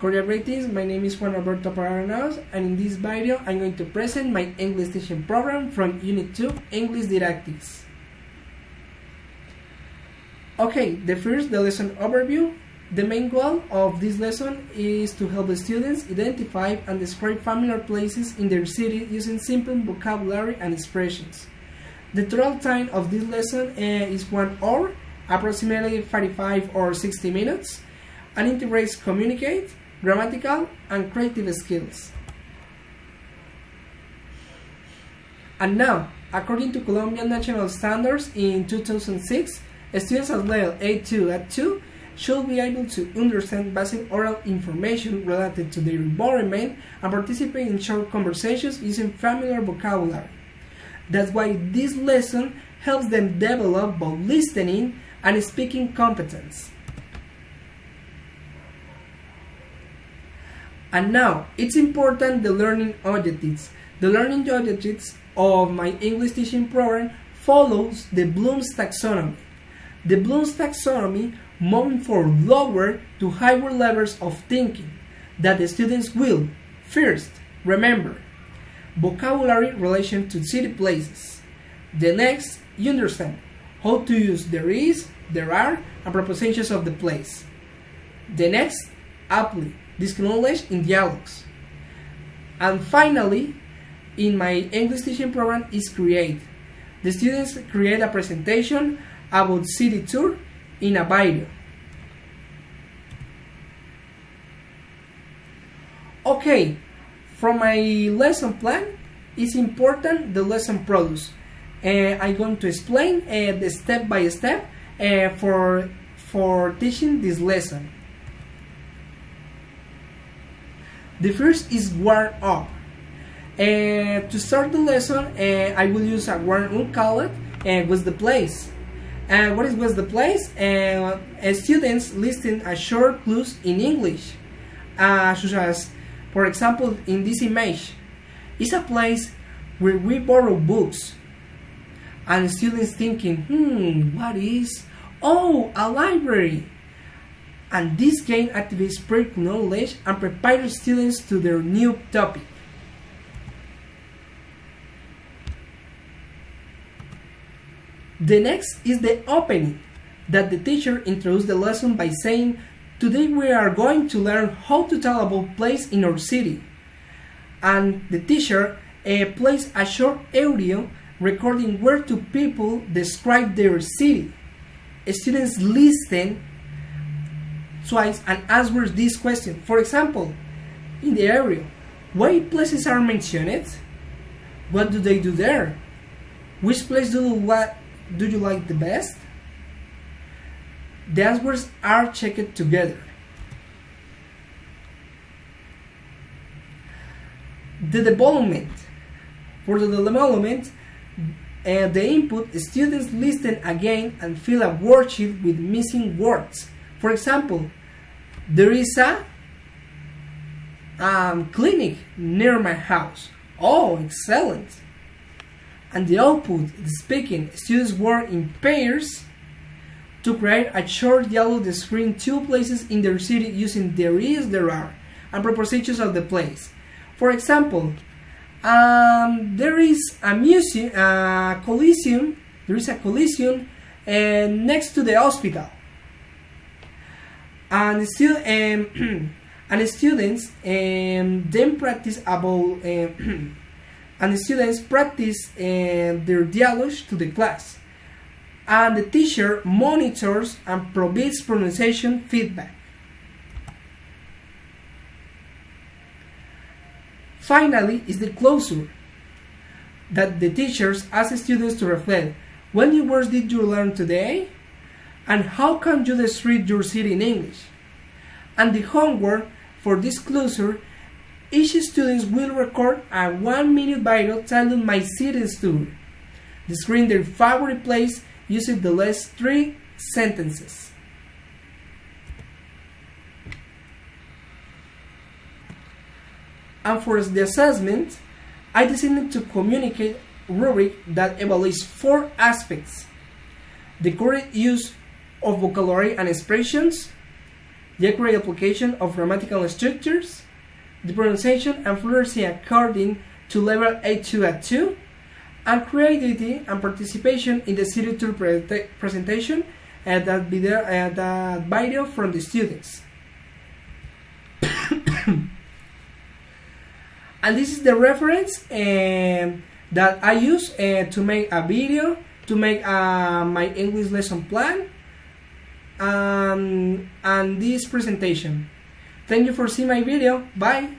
Cordial greetings, my name is Juan Alberto Granados, and in this video I'm going to present my English teaching program from Unit 2, English Didactics. Okay, the lesson overview. The main goal of this lesson is to help the students identify and describe familiar places in their city using simple vocabulary and expressions. The total time of this lesson is 1 hour, approximately 45 or 60 minutes, and integrates communicate, grammatical, and creative skills. And now, according to Colombian national standards in 2006, students at level A2 at 2 should be able to understand basic oral information related to their environment and participate in short conversations using familiar vocabulary. That's why this lesson helps them develop both listening and speaking competence. And now, it's important the learning objectives. The learning objectives of my English teaching program follows the Bloom's taxonomy. The Bloom's taxonomy moving from lower to higher levels of thinking that the students will, first, remember vocabulary relation to city places. The next, you understand how to use there is, there are, and prepositions of the place. The next, apply this knowledge in dialogues. And finally, in my English teaching program is create. The students create a presentation about city tour in a video. Okay, from my lesson plan, it's important the lesson produce. I'm going to explain the step by step for teaching this lesson. The first is warm up. To start the lesson, I will use a warm-up called "What's the place?" What is "What's the place?" Students listen a short clues in English, such as, for example, in this image, it's a place where we borrow books. And students thinking, what is? Oh, a library. And this game activates practical knowledge and prepares students to their new topic. The next is the opening, that the teacher introduced the lesson by saying, today we are going to learn how to tell about place in our city. And the teacher plays a short audio recording where two people describe their city. Students listen twice and answer this question. For example, in the area, what places are mentioned? What do they do there? Which place do you like the best? The answers are checked together. The development. For the development, the input, students listen again and fill a worksheet with missing words. For example, there is a clinic near my house. Oh, excellent. And the output, the speaking, students work in pairs to create a short dialogue describing two places in their city using there is, there are, and prepositions of the place. For example, there is a museum, coliseum. There is a coliseum next to the hospital. And students then practice about and the students practice their dialogues to the class. And the teacher monitors and provides pronunciation feedback. Finally is the closure, that the teachers ask students to reflect, what new words did you learn today? And how can you describe your city in English? And the homework for this closure, each student will record a 1-minute video titled My City Tour, describing their favorite place using the last 3 sentences. And for the assessment, I decided to communicate a rubric that evaluates 4 aspects: the correct use of vocabulary and expressions, the accurate application of grammatical structures, the pronunciation and fluency according to level A2 at 2, and creativity and participation in the city tour presentation and that video from the students. And this is the reference that I use to make a video, to make my English lesson plan, and this presentation. Thank you for seeing my video. Bye.